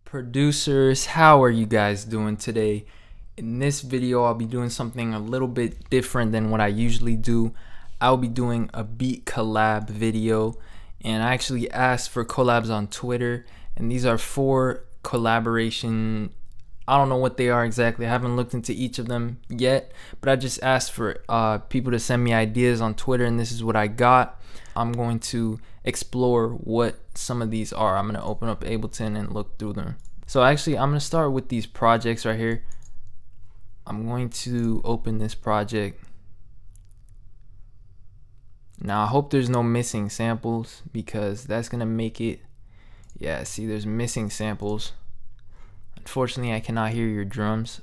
Producers, how are you guys doing today? In this video, I'll be doing something a little bit different than what I usually do. I'll be doing a beat collab video, and I actually asked for collabs on Twitter, and these are 4 collaboration. I don't know what they are exactly. I haven't looked into each of them yet, but I just asked for people to send me ideas on Twitter, and this is what I got. I'm going to explore what some of these are. I'm going to open up Ableton and look through them. So actually, I'm going to start with these projects right here. I'm going to open this project. Now, I hope there's no missing samples, because that's going to make it, yeah, see, there's missing samples. Unfortunately, I cannot hear your drums.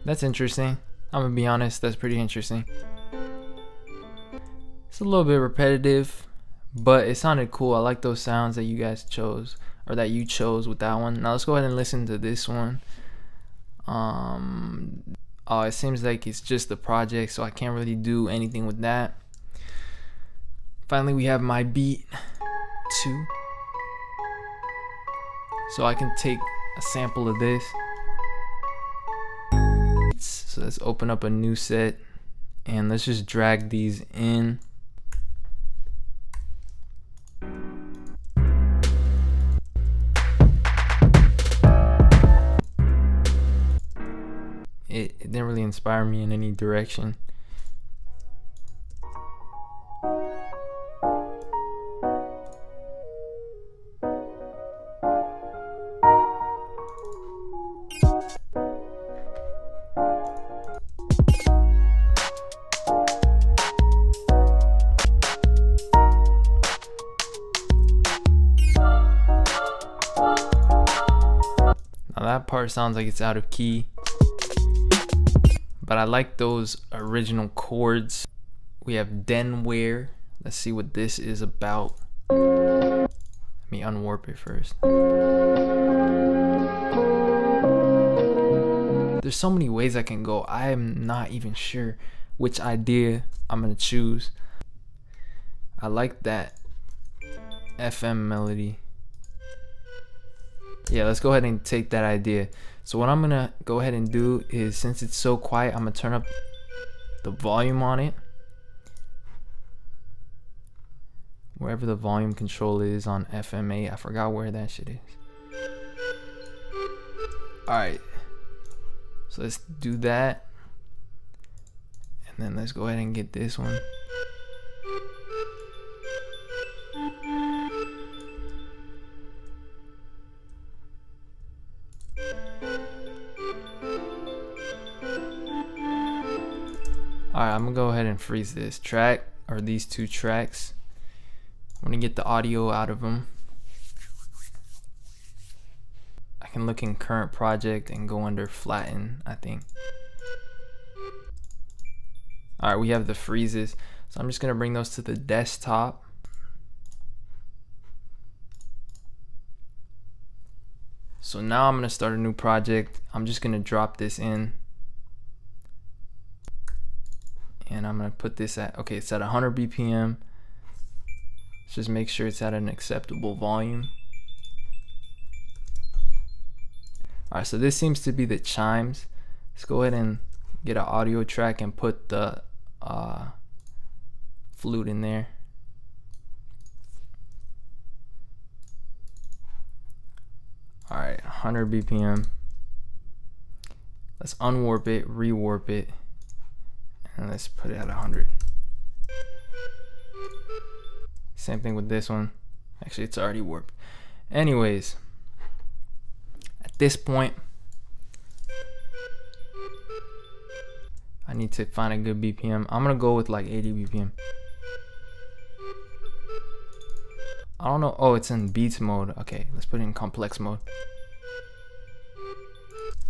That's interesting. I'm gonna be honest, that's pretty interesting. It's a little bit repetitive, but it sounded cool. I like those sounds that you guys chose, or that you chose with that one. Now let's go ahead and listen to this one. Oh, it seems like it's just the project, so I can't really do anything with that. Finally, we have my beat 2. So I can take a sample of this. So let's open up a new set, and let's just drag these in. It didn't really inspire me in any direction. Now that part sounds like it's out of key, but I like those original chords. We have denware. Let's see what this is about. Let me unwarp it first. There's so many ways I can go. I am not even sure which idea I'm gonna choose. I like that FM melody. Yeah, let's go ahead and take that idea. So what I'm gonna go ahead and do is, since it's so quiet, I'm gonna turn up the volume on it. Wherever the volume control is on FMA, I forgot where that shit is. Alright, so let's do that. And then let's go ahead and get this one. Alright, I'm gonna go ahead and freeze this track, or these 2 tracks. I'm gonna get the audio out of them. I can look in current project and go under flatten, I think. Alright, we have the freezes. So I'm just gonna bring those to the desktop. So now I'm gonna start a new project. I'm just gonna drop this in. And I'm gonna put this at, okay, it's at 100 BPM. Let's just make sure it's at an acceptable volume. Alright, so this seems to be the chimes. Let's go ahead and get an audio track and put the flute in there. Alright, 100 BPM. Let's unwarp it, rewarp it. And let's put it at 100. Same thing with this one. Actually, it's already warped. Anyways, at this point, I need to find a good BPM. I'm gonna go with like 80 BPM. I don't know. Oh, it's in beats mode. Okay, let's put it in complex mode.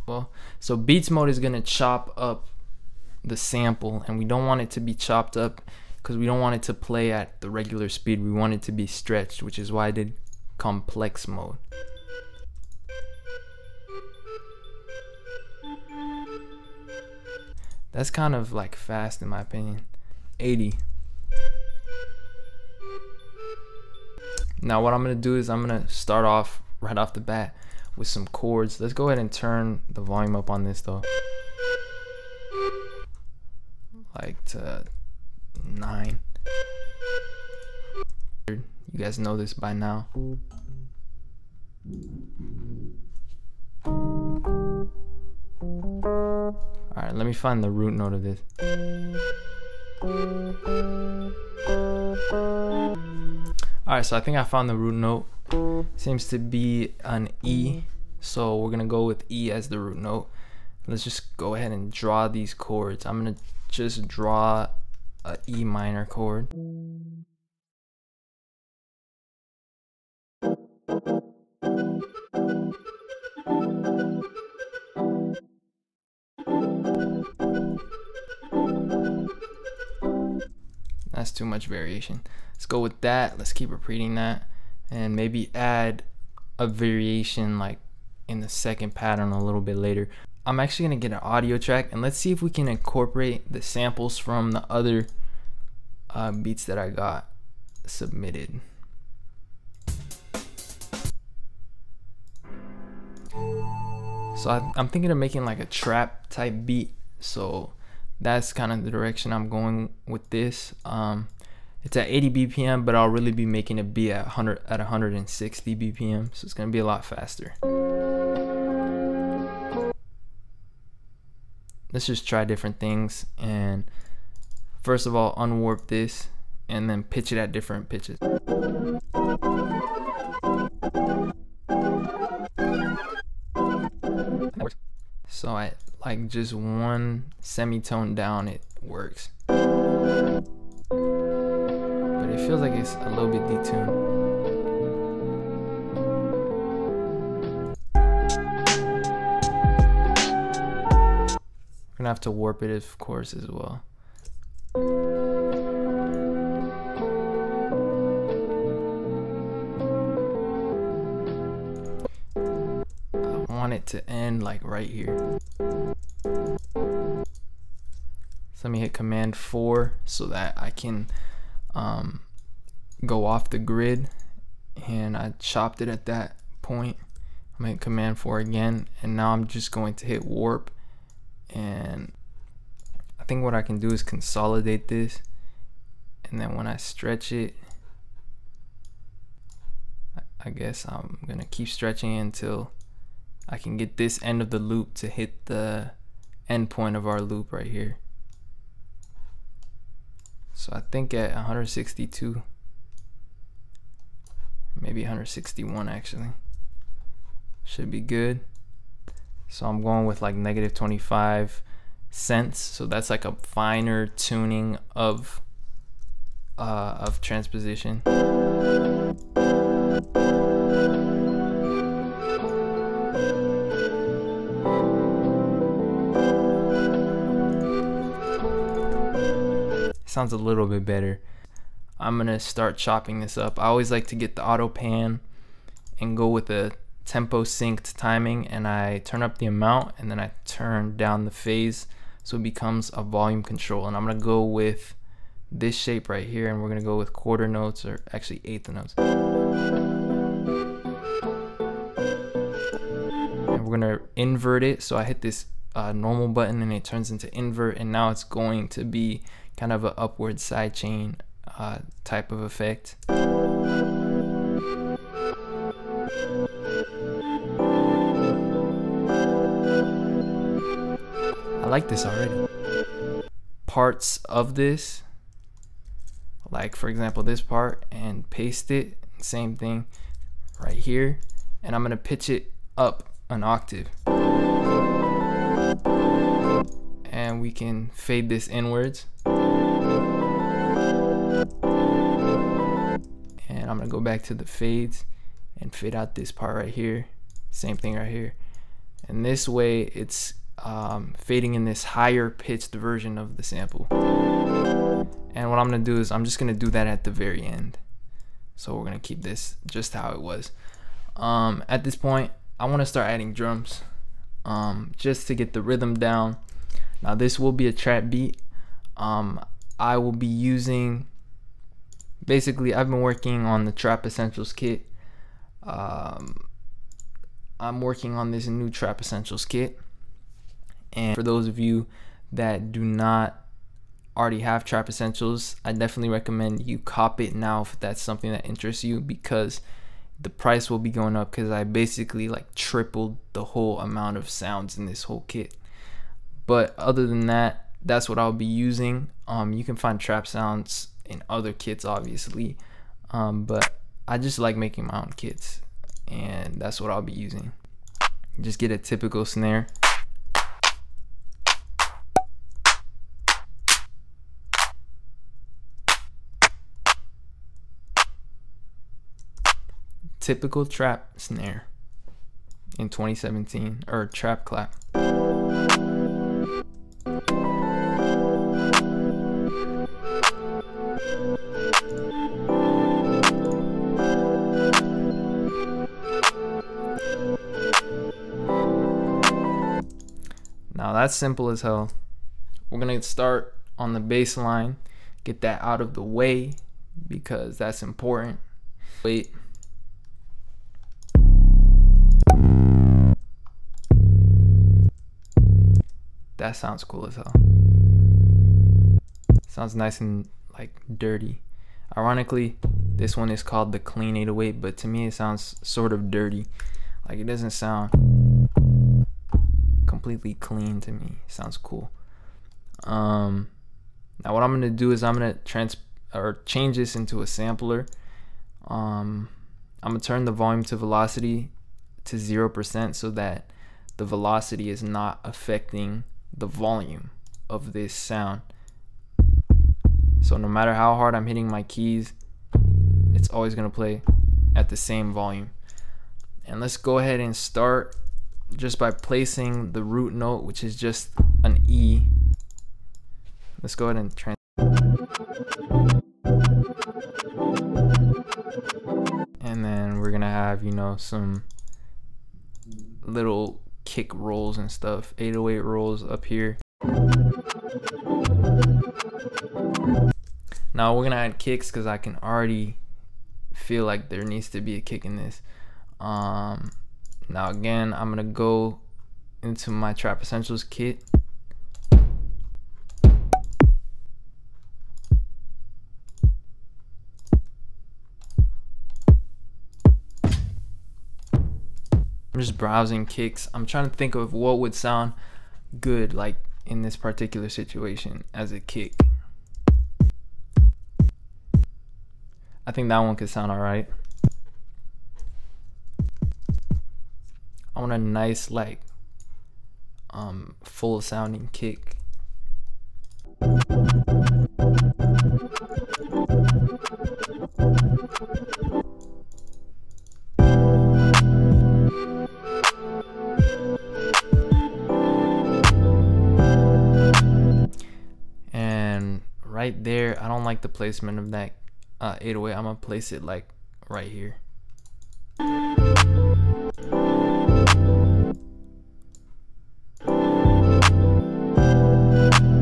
Well, so beats mode is gonna chop up the sample, and we don't want it to be chopped up because we don't want it to play at the regular speed. We want it to be stretched, which is why I did complex mode. That's kind of like fast in my opinion. 80. Now what I'm gonna do is I'm gonna start off right off the bat with some chords. Let's go ahead and turn the volume up on this though, like to 9. You guys know this by now. Alright, let me find the root note of this. Alright, so I think I found the root note. Seems to be an E, so we're gonna go with E as the root note. Let's just go ahead and draw these chords. I'm gonna just draw a E minor chord. That's too much variation. Let's go with that. Let's keep repeating that and maybe add a variation like in the second pattern a little bit later. I'm actually gonna get an audio track and let's see if we can incorporate the samples from the other beats that I got submitted. So I'm thinking of making like a trap type beat, so that's kind of the direction I'm going with this. It's at 80 BPM, but I'll really be making it be at 160 BPM, so it's gonna be a lot faster. Let's just try different things, and first of all unwarp this and then pitch it at different pitches. So I like just one semitone down, it works. But it feels like it's a little bit detuned. We're gonna have to warp it of course as well. Want it to end like right here. So let me hit Command 4 so that I can go off the grid, and I chopped it at that point. I'm gonna hit Command 4 again, and now I'm just going to hit warp, and I think what I can do is consolidate this, and then when I stretch it, I guess I'm gonna keep stretching it until I can get this end of the loop to hit the end point of our loop right here. So I think at 162, maybe 161 actually, should be good. So I'm going with like -25 cents. So that's like a finer tuning of transposition. Sounds a little bit better. I'm gonna start chopping this up. I always like to get the AUTOPAN and go with a tempo synced timing, and I turn up the amount and then I turn down the phase so it becomes a volume control. And I'm gonna go with this shape right here, and we're gonna go with quarter notes, or actually eighth notes. And we're gonna invert it, so I hit this normal button and it turns into invert, and now it's going to be kind of an upward sidechain type of effect. I like this already. Parts of this, like for example this part, and paste it, same thing right here, and I'm gonna pitch it up an octave. And we can fade this inwards. And I'm gonna go back to the fades and fade out this part right here. Same thing right here. And this way it's fading in this higher pitched version of the sample. And what I'm gonna do is I'm just gonna do that at the very end. So we're gonna keep this just how it was. At this point, I wanna start adding drums just to get the rhythm down. Now this will be a trap beat. I will be using, basically I've been working on the Trap Essentials kit. I'm working on this new Trap Essentials kit, and for those of you that do not already have Trap Essentials, I definitely recommend you cop it now if that's something that interests you, because the price will be going up, because I basically like tripled the whole amount of sounds in this whole kit. But other than that, that's what I'll be using. You can find trap sounds in other kits obviously, but I just like making my own kits, and that's what I'll be using. Just get a typical snare. Typical trap snare in 2017, or trap clap. Now that's simple as hell. We're gonna start on the bass line, get that out of the way because that's important. Wait. That sounds cool as hell. Sounds nice and like dirty. Ironically, this one is called the clean 808, but to me it sounds sort of dirty. Like it doesn't sound completely clean to me. It sounds cool. Now what I'm gonna do is I'm gonna change this into a sampler. I'm gonna turn the volume to velocity to 0% so that the velocity is not affecting the volume of this sound. So no matter how hard I'm hitting my keys, it's always gonna play at the same volume. And let's go ahead and start just by placing the root note, which is just an E. Let's go ahead and and then we're gonna have, you know, some little kick rolls and stuff, 808 rolls up here. Now we're gonna add kicks because I can already feel like there needs to be a kick in this. Now again, I'm gonna go into my Trap Essentials kit. I'm just browsing kicks. I'm trying to think of what would sound good like in this particular situation as a kick. I think that one could sound alright. I want a nice like full sounding kick. And right there, I don't like the placement of that 808. I'm gonna place it like right here.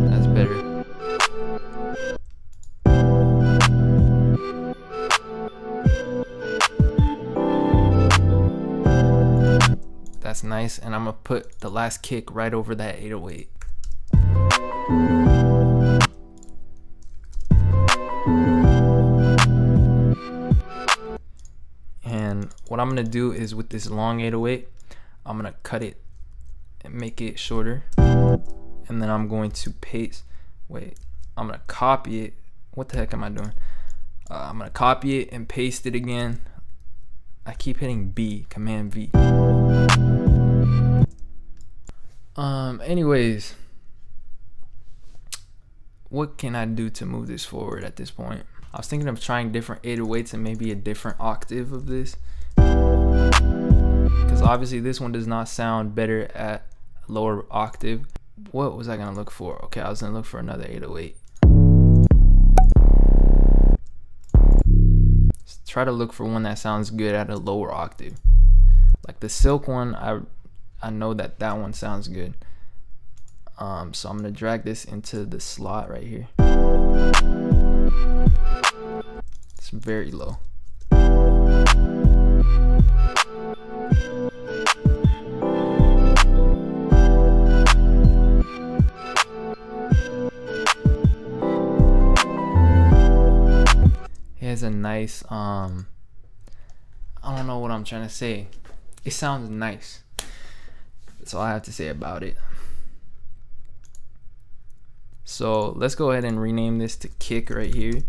That's better. That's nice, and I'm gonna put the last kick right over that 808. And what I'm gonna do is with this long 808, I'm gonna cut it and make it shorter, and then I'm going to paste. Wait, I'm gonna copy it. What the heck am I doing? I'm gonna copy it and paste it again. I keep hitting B, Command V. Anyways, what can I do to move this forward at this point? I was thinking of trying different 808s and maybe a different octave of this, because obviously this one does not sound better at lower octave. What was I gonna look for? Okay, I was gonna look for another 808. Let's try to look for one that sounds good at a lower octave. Like the Silk one, I know that one sounds good. So I'm gonna drag this into the slot right here. It's very low. It has a nice, I don't know what I'm trying to say. It sounds nice. That's all I have to say about it. So let's go ahead and rename this to kick right here,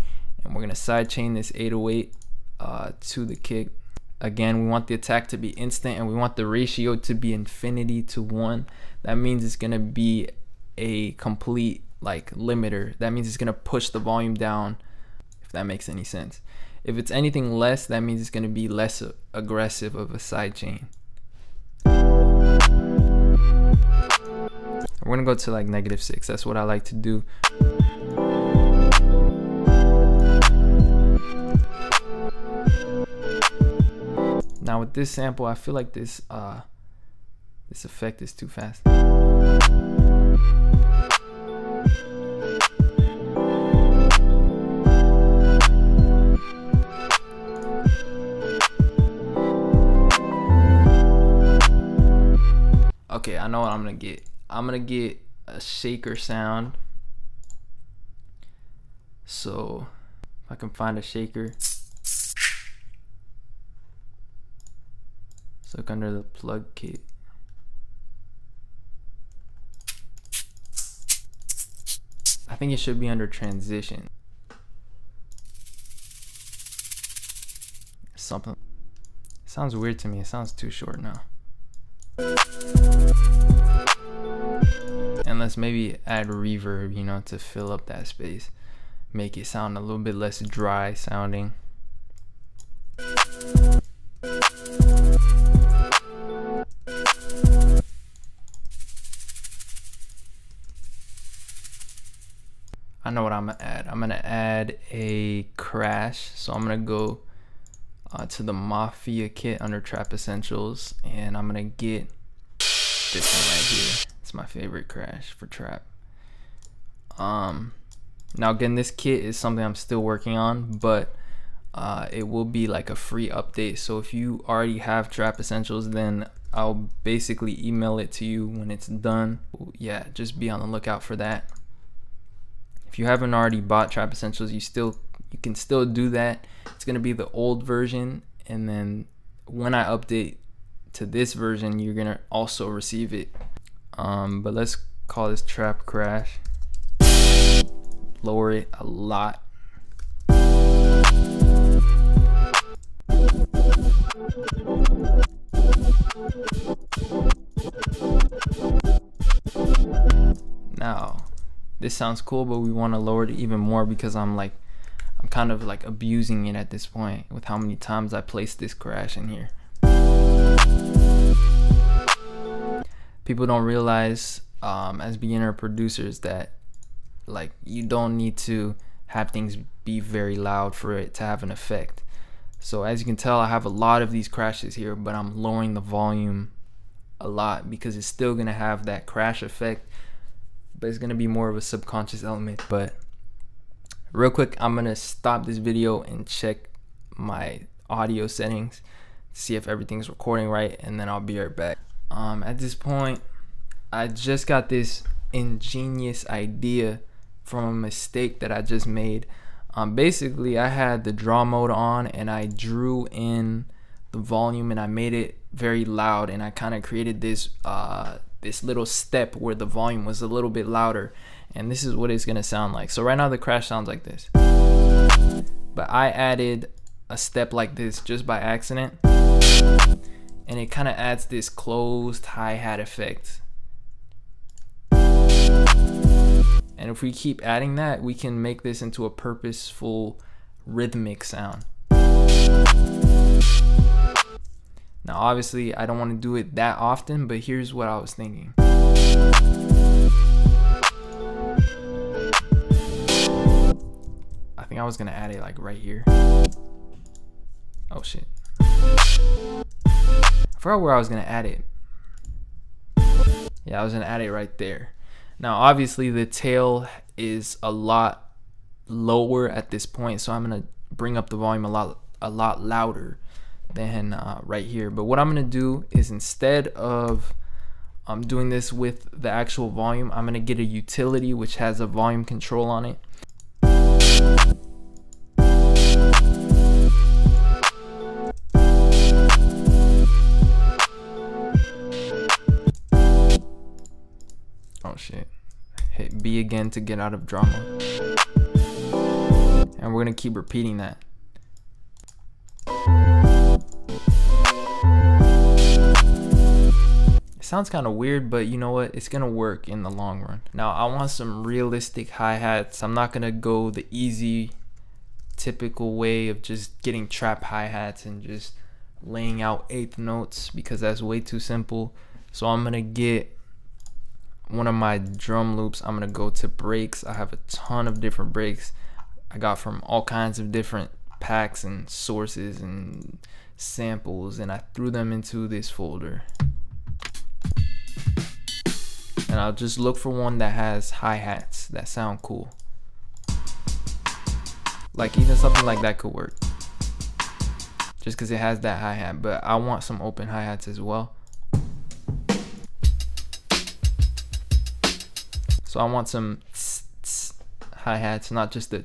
and we're gonna sidechain this 808 to the kick. Again, we want the attack to be instant, and we want the ratio to be infinity to 1. That means it's gonna be a complete like limiter. That means it's gonna push the volume down, if that makes any sense. If it's anything less, that means it's gonna be less aggressive of a sidechain. We're gonna go to like -6. That's what I like to do. Now with this sample, I feel like this effect is too fast. Okay, I know what I'm gonna get. I'm gonna get a shaker sound. So if I can find a shaker. Let's look under the plug kit. I think it should be under transition. Something. It sounds weird to me. It sounds too short now. And let's maybe add reverb, you know, to fill up that space. Make it sound a little bit less dry sounding. I know what I'm gonna add. I'm gonna add a crash. So I'm gonna go to the Mafia kit under Trap Essentials, and I'm gonna get this one right here. It's my favorite crash for trap. Now again, this kit is something I'm still working on, but it will be like a free update. So if you already have Trap Essentials, then I'll basically email it to you when it's done. Yeah, just be on the lookout for that. If you haven't already bought Trap Essentials, you can still do that. It's gonna be the old version, and then when I update to this version, you're gonna also receive it. But let's call this Trap Crash. Lower it a lot. Now, this sounds cool, but we want to lower it even more because I'm kind of like abusing it at this point with how many times I placed this crash in here. People don't realize as beginner producers that like you don't need to have things be very loud for it to have an effect. So as you can tell, I have a lot of these crashes here, but I'm lowering the volume a lot because it's still gonna have that crash effect, but it's gonna be more of a subconscious element. But real quick, I'm gonna stop this video and check my audio settings, see if everything's recording right, and then I'll be right back. At this point, I just got this ingenious idea from a mistake that I just made. Basically, I had the draw mode on and I drew in the volume and I made it very loud, and I kind of created this this little step where the volume was a little bit louder, and this is what it's gonna sound like. So right now the crash sounds like this, but I added a step like this just by accident, and it kind of adds this closed hi-hat effect. And if we keep adding that, we can make this into a purposeful rhythmic sound. Now obviously I don't want to do it that often, but here's what I was thinking. I think I was gonna add it like right here. Oh shit. I forgot where I was gonna add it. Yeah, I was gonna add it right there. Now obviously the tail is a lot lower at this point, so I'm gonna bring up the volume a lot louder than right here. But what I'm gonna do is, instead of doing this with the actual volume, I'm gonna get a utility which has a volume control on it. Oh shit. Hit B again to get out of drama. And we're gonna keep repeating that. It sounds kind of weird, but you know what? It's gonna work in the long run. Now I want some realistic hi-hats. I'm not gonna go the easy, typical way of just getting trap hi-hats and just laying out eighth notes, because that's way too simple. So I'm gonna get one of my drum loops. I'm gonna go to breaks. I have a ton of different breaks I got from all kinds of different packs and sources and samples, and I threw them into this folder. And I'll just look for one that has hi-hats that sound cool. Like even something like that could work, just because it has that hi-hat, but I want some open hi-hats as well. So I want some hi-hats, not just the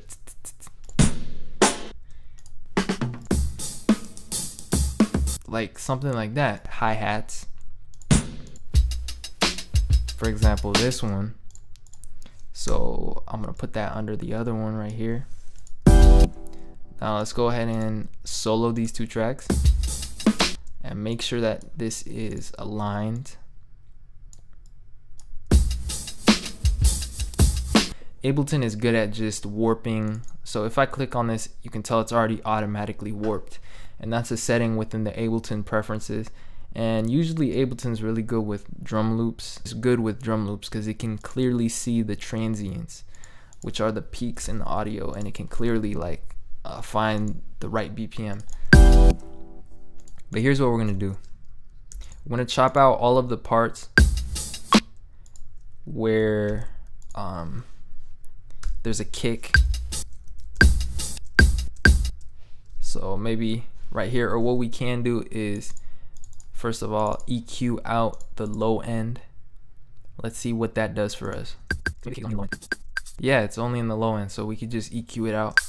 like something like that, hi-hats. For example, this one. So I'm gonna put that under the other one right here. Now let's go ahead and solo these two tracks and make sure that this is aligned. Ableton is good at just warping. So if I click on this, you can tell it's already automatically warped. And that's a setting within the Ableton preferences. And usually Ableton's really good with drum loops. It's good with drum loops because it can clearly see the transients, which are the peaks in the audio, and it can clearly like find the right BPM. But here's what we're gonna do. We're gonna chop out all of the parts where there's a kick. So maybe right here, or what we can do is, first of all, EQ out the low end. Let's see what that does for us. Yeah, it's only in the low end, so we could just EQ it out,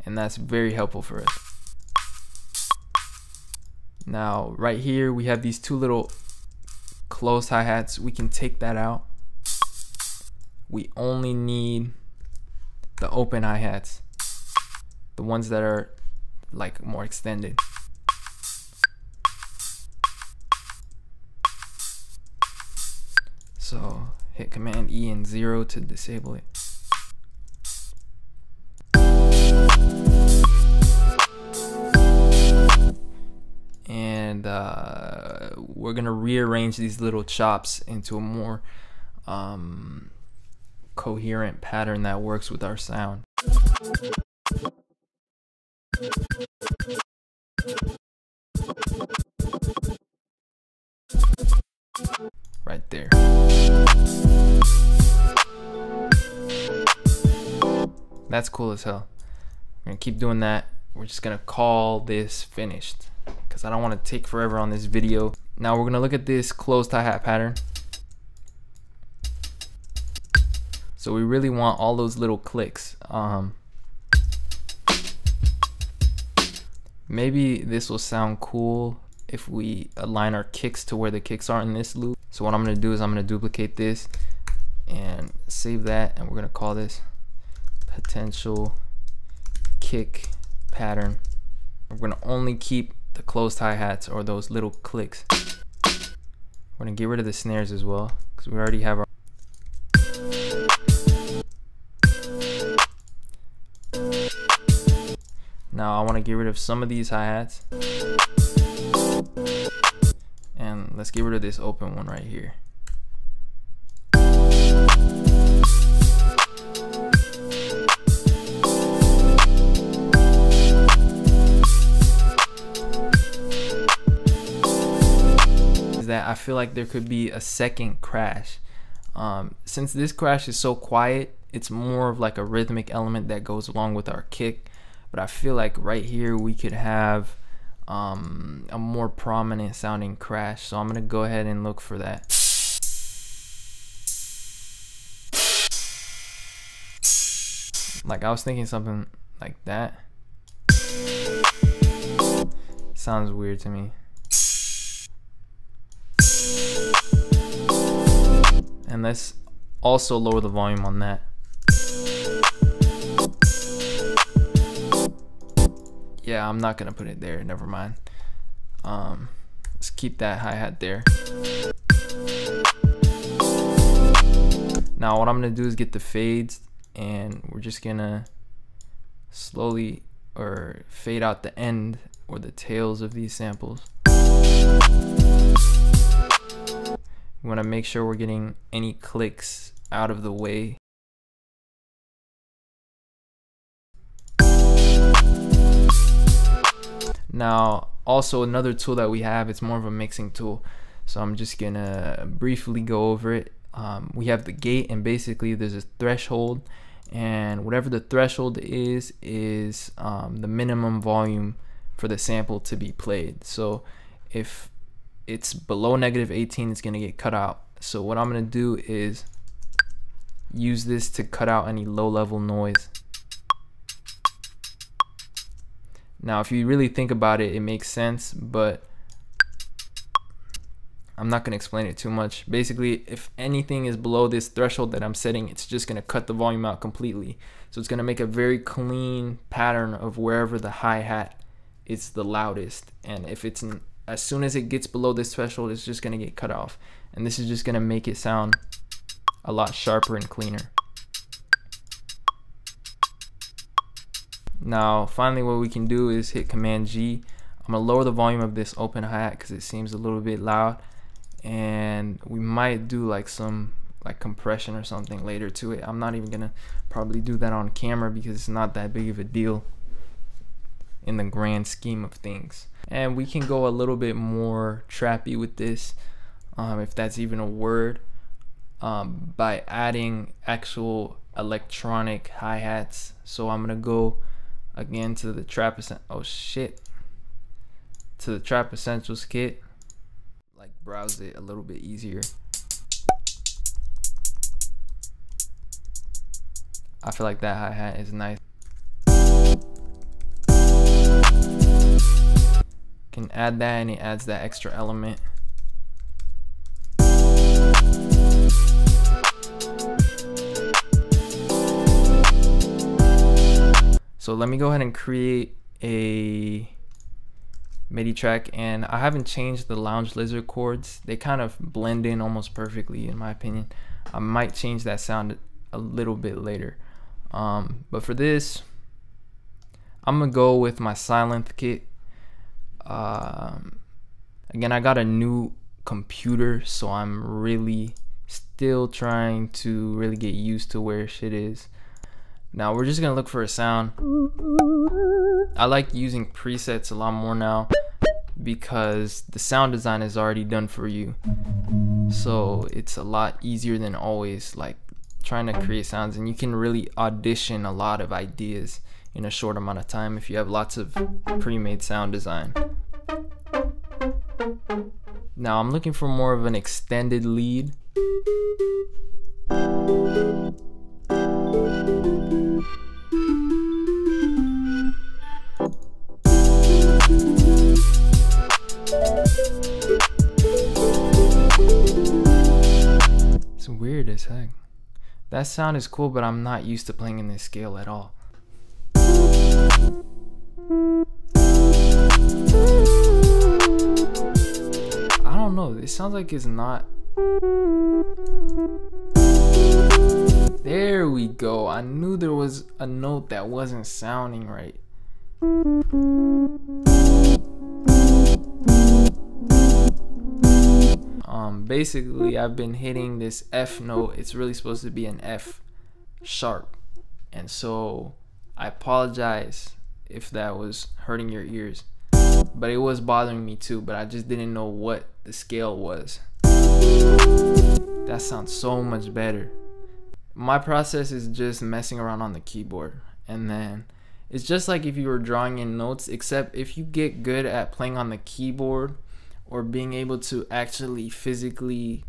and that's very helpful for us. Now right here we have these two little closed hi-hats. We can take that out. We only need the open hi-hats, the ones that are like more extended. So hit Command E and 0 to disable it. And we're gonna rearrange these little chops into a more coherent pattern that works with our sound. Right there. That's cool as hell. We're gonna keep doing that. We're just gonna call this finished because I don't want to take forever on this video. Now we're gonna look at this closed hi-hat pattern. So we really want all those little clicks. Maybe this will sound cool if we align our kicks to where the kicks are in this loop. So what I'm gonna do is I'm gonna duplicate this and save that, and we're gonna call this potential kick pattern. We're gonna only keep the closed hi-hats or those little clicks. We're gonna get rid of the snares as well because we already have our Now I want to get rid of some of these hi-hats, and let's get rid of this open one right here. Is that I feel like there could be a second crash. Since this crash is so quiet, it's more of like a rhythmic element that goes along with our kick, but I feel like right here we could have a more prominent sounding crash, so I'm gonna go ahead and look for that. Like I was thinking something like that. Sounds weird to me. And let's also lower the volume on that. Yeah, I'm not gonna put it there, never mind. Let's keep that hi-hat there. Now what I'm gonna do is get the fades, and we're just gonna slowly fade out the end or the tails of these samples. We want to make sure we're getting any clicks out of the way. Now also another tool that we have, it's more of a mixing tool, so I'm just gonna briefly go over it. We have the gate, and basically there's a threshold, and whatever the threshold is the minimum volume for the sample to be played. So if it's below -18, it's gonna get cut out. So what I'm gonna do is use this to cut out any low-level noise. Now if you really think about it, it makes sense, but I'm not gonna explain it too much. Basically, if anything is below this threshold that I'm setting, it's just gonna cut the volume out completely. So it's gonna make a very clean pattern of wherever the hi-hat is the loudest, and if it's as soon as it gets below this threshold, it's just gonna get cut off, and this is just gonna make it sound a lot sharper and cleaner. Now finally what we can do is hit Command G. I'm gonna lower the volume of this open hi-hat because it seems a little bit loud, and we might do like some compression or something later to it. I'm not even gonna probably do that on camera because it's not that big of a deal in the grand scheme of things. And we can go a little bit more trappy with this, if that's even a word, by adding actual electronic hi-hats. So I'm gonna go again to the Trap to the Trap Essentials kit, like browse it a little bit easier. I feel like that hi-hat is nice. Can add that, and it adds that extra element. So let me go ahead and create a MIDI track, and I haven't changed the Lounge Lizard chords. They kind of blend in almost perfectly in my opinion. I might change that sound a little bit later, but for this I'm gonna go with my Silent kit. Again, I got a new computer, so I'm really still trying to really get used to where shit is. Now we're just gonna look for a sound. I like using presets a lot more now because the sound design is already done for you, so it's a lot easier than always like trying to create sounds, and you can really audition a lot of ideas in a short amount of time if you have lots of pre-made sound design. Now I'm looking for more of an extended lead. It's weird as heck. That sound is cool, but I'm not used to playing in this scale at all. I don't know, it sounds like it's not. There we go. I knew there was a note that wasn't sounding right. Basically I've been hitting this F note. It's really supposed to be an F sharp, and so I apologize if that was hurting your ears, but it was bothering me too, but I just didn't know what the scale was. That's that sounds so much better. My process is just messing around on the keyboard, and then it's just like if you were drawing in notes, except if you get good at playing on the keyboard or being able to actually physically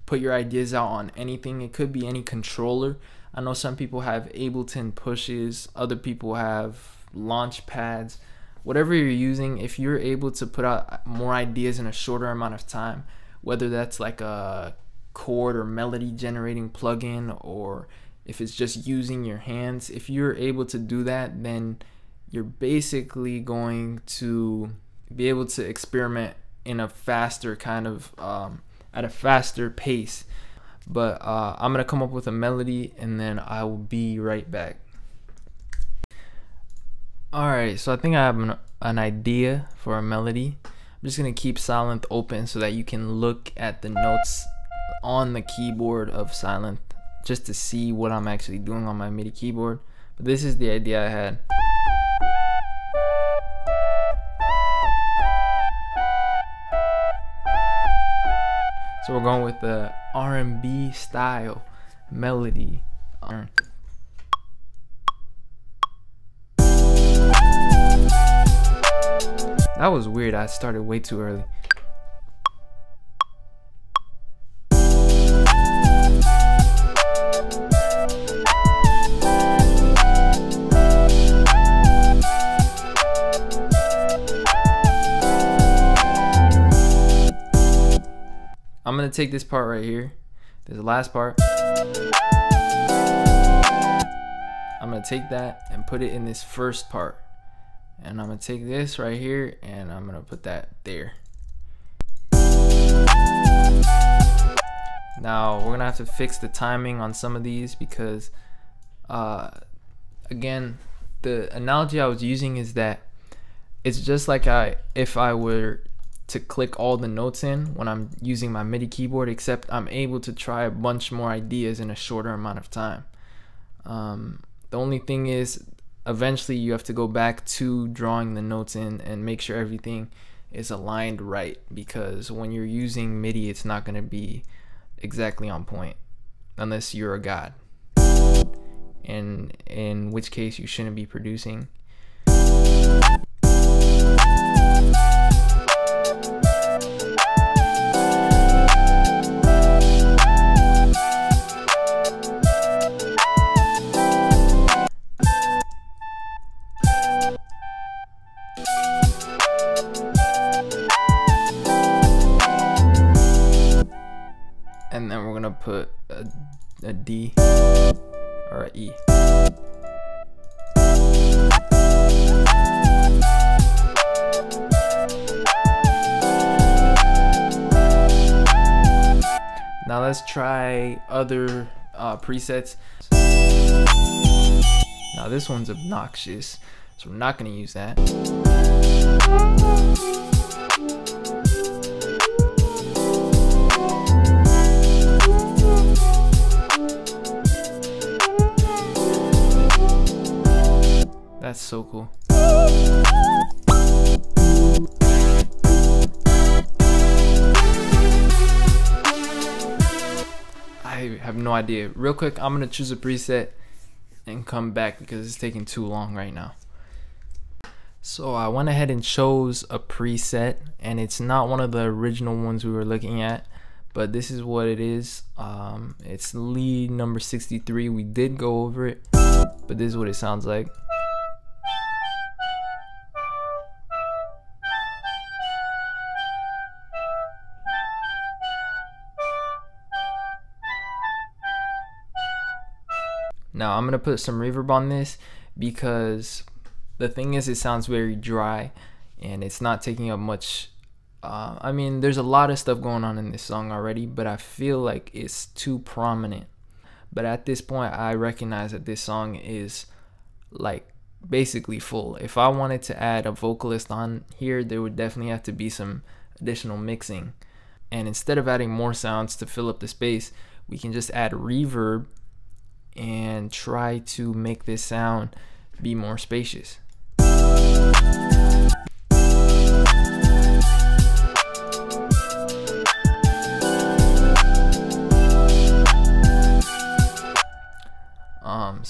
put your ideas out on anything. It could be any controller. I know some people have Ableton pushes, other people have launch pads. Whatever you're using, if you're able to put out more ideas in a shorter amount of time, whether that's like a chord or melody generating plugin, or if it's just using your hands, if you're able to do that, then you're basically going to be able to experiment in a faster kind of at a faster pace. But I'm gonna come up with a melody and then I will be right back. Alright, so I think I have an idea for a melody. I'm just gonna keep Silent open so that you can look at the notes on the keyboard of Silent just to see what I'm actually doing on my MIDI keyboard. But this is the idea I had. So we're going with the R&B style melody. That was weird, I started way too early. I'm gonna take this part right here. There's the last part. I'm gonna take that and put it in this first part. And I'm gonna take this right here and I'm gonna put that there. Now we're gonna have to fix the timing on some of these because again, the analogy I was using is that it's just like if I were to click all the notes in when I'm using my MIDI keyboard, except I'm able to try a bunch more ideas in a shorter amount of time. The only thing is, eventually you have to go back to drawing the notes in and make sure everything is aligned right, because when you're using MIDI, it's not going to be exactly on point unless you're a god, and in which case you shouldn't be producing. And then we're gonna put a D or a E. Now let's try other presets. Now this one's obnoxious, so we're not gonna use that. That's so cool. I have no idea. Real quick, I'm gonna choose a preset and come back because it's taking too long right now. So I went ahead and chose a preset, and it's not one of the original ones we were looking at, but this is what it is. It's lead number 63. We did go over it, but this is what it sounds like. Now I'm gonna put some reverb on this because the thing is, it sounds very dry and it's not taking up much. I mean, there's a lot of stuff going on in this song already, but I feel like it's too prominent. But at this point, I recognize that this song is like basically full. If I wanted to add a vocalist on here, there would definitely have to be some additional mixing. And instead of adding more sounds to fill up the space, we can just add reverb and try to make this sound be more spacious.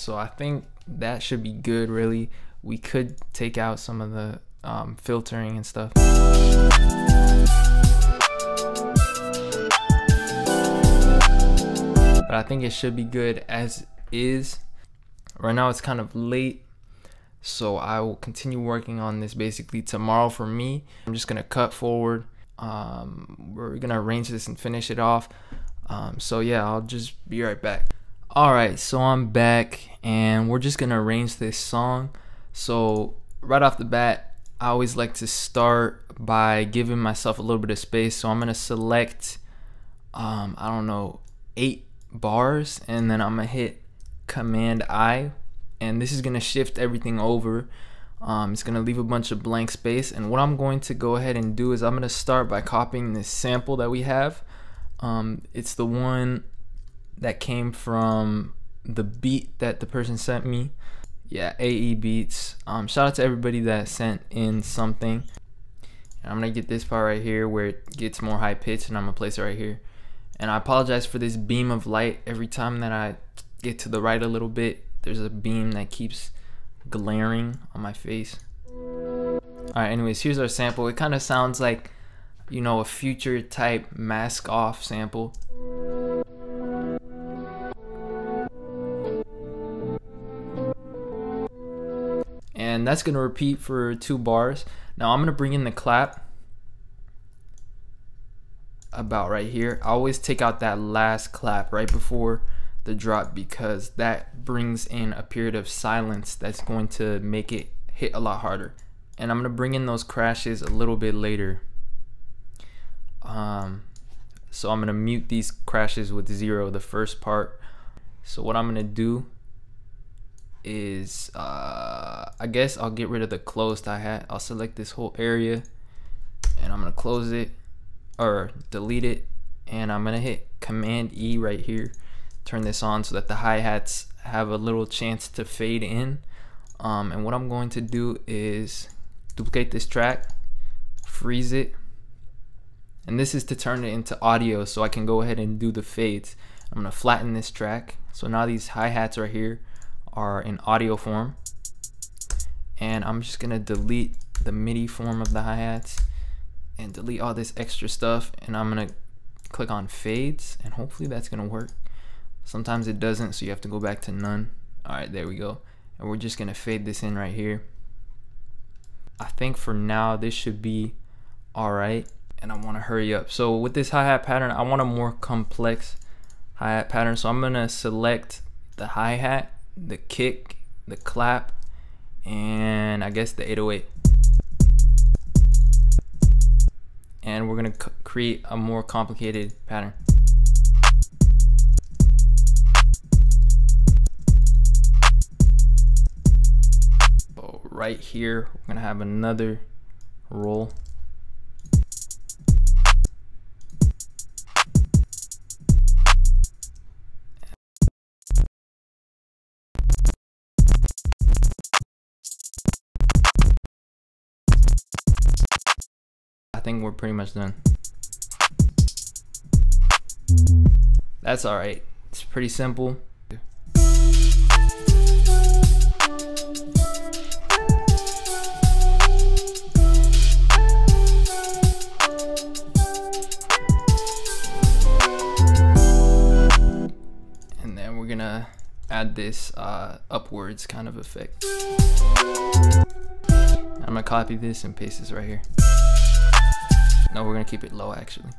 So I think that should be good. Really, we could take out some of the filtering and stuff. But I think it should be good as is. Right now it's kind of late, so I will continue working on this basically tomorrow for me. I'm just gonna cut forward. We're gonna arrange this and finish it off. So yeah, I'll just be right back. Alright, so I'm back and we're just gonna arrange this song. So right off the bat, I always like to start by giving myself a little bit of space. So I'm gonna select I don't know, 8 bars, and then I'm gonna hit Command I, and this is gonna shift everything over. It's gonna leave a bunch of blank space, and what I'm going to go ahead and do is I'm gonna start by copying this sample that we have. It's the one that came from the beat that the person sent me. Yeah, AE Beats. Shout out to everybody that sent in something. And I'm gonna get this part right here where it gets more high pitched, and I'm gonna place it right here. And I apologize for this beam of light. Every time that I get to the right a little bit, there's a beam that keeps glaring on my face. Alright, anyways, here's our sample. It kind of sounds like, you know, a Future type mask off sample. And that's gonna repeat for 2 bars. Now I'm gonna bring in the clap about right here. I always take out that last clap right before the drop because that brings in a period of silence that's going to make it hit a lot harder. And I'm gonna bring in those crashes a little bit later. So I'm gonna mute these crashes with 0, the first part. So what I'm gonna do is I guess I'll get rid of the closed hi-hat. I'll select this whole area and I'm gonna close it or delete it, and I'm gonna hit Command E right here, turn this on so that the hi-hats have a little chance to fade in. And what I'm going to do is duplicate this track, freeze it, and this is to turn it into audio so I can go ahead and do the fades. I'm gonna flatten this track, so now these hi-hats right here are in audio form, and I'm just gonna delete the MIDI form of the hi-hats and delete all this extra stuff, and I'm gonna click on fades, and hopefully that's gonna work. Sometimes it doesn't, so you have to go back to none. Alright, there we go. And we're just gonna fade this in right here. I think for now this should be alright, and I want to hurry up. So with this hi-hat pattern, I want a more complex hi-hat pattern, so I'm gonna select the hi-hat, the kick, the clap, and I guess the 808. And we're gonna create a more complicated pattern. So right here, we're gonna have another roll. I think we're pretty much done. That's alright. It's pretty simple. And then we're gonna add this upwards kind of effect. I'm gonna copy this and paste this right here. No, we're gonna keep it low actually.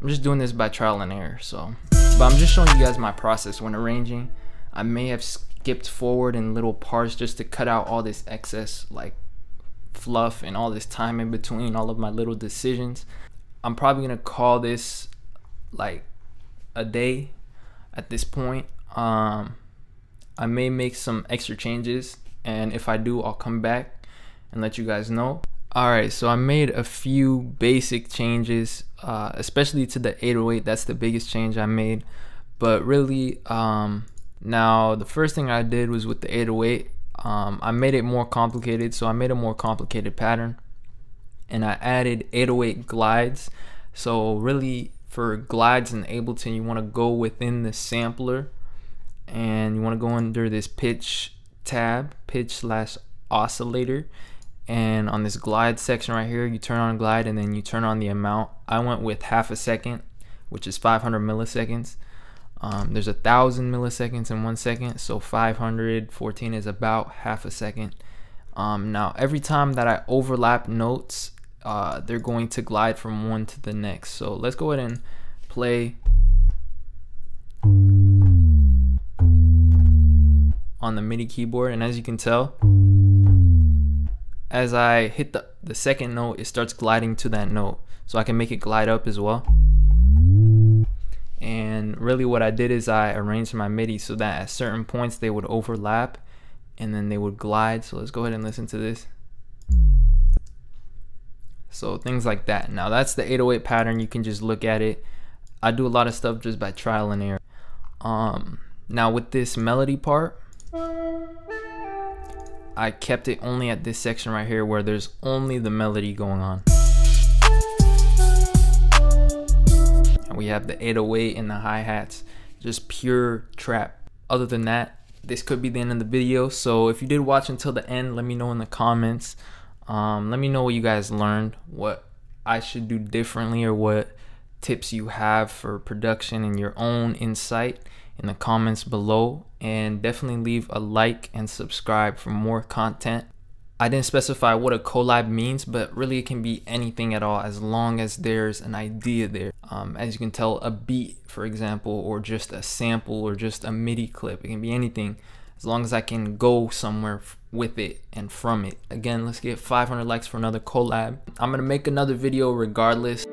I'm just doing this by trial and error, so. But I'm just showing you guys my process when arranging. I may have skipped forward in little parts just to cut out all this excess like fluff and all this time in between all of my little decisions. I'm probably gonna call this like a day at this point. I may make some extra changes, and if I do, I'll come back and let you guys know. Alright, so I made a few basic changes, especially to the 808. That's the biggest change I made. But really, now the first thing I did was with the 808, I made it more complicated. So I made a more complicated pattern, and I added 808 glides. So really, for glides in Ableton, you want to go within the sampler and you want to go under this pitch tab, pitch/oscillator, and on this glide section right here, you turn on glide and then you turn on the amount. I went with half a second, which is 500 milliseconds. There's 1,000 milliseconds in 1 second, so 514 is about half a second. Now every time that I overlap notes, they're going to glide from one to the next. So let's go ahead and play on the MIDI keyboard, and as you can tell, as I hit the second note, it starts gliding to that note, so I can make it glide up as well. And really what I did is I arranged my MIDI so that at certain points they would overlap and then they would glide. So let's go ahead and listen to this. So things like that. Now that's the 808 pattern. You can just look at it. I do a lot of stuff just by trial and error. Now with this melody part, I kept it only at this section right here where there's only the melody going on. And we have the 808 and the hi-hats, just pure trap. Other than that, this could be the end of the video. So if you did watch until the end, let me know in the comments. Let me know what you guys learned, what I should do differently, or what tips you have for production and your own insight in the comments below. And definitely leave a like and subscribe for more content. I didn't specify what a collab means, but really it can be anything at all as long as there's an idea there. As you can tell, a beat, for example, or just a sample, or just a MIDI clip. It can be anything as long as I can go somewhere with it and from it. Again, let's get 500 likes for another collab. I'm gonna make another video regardless.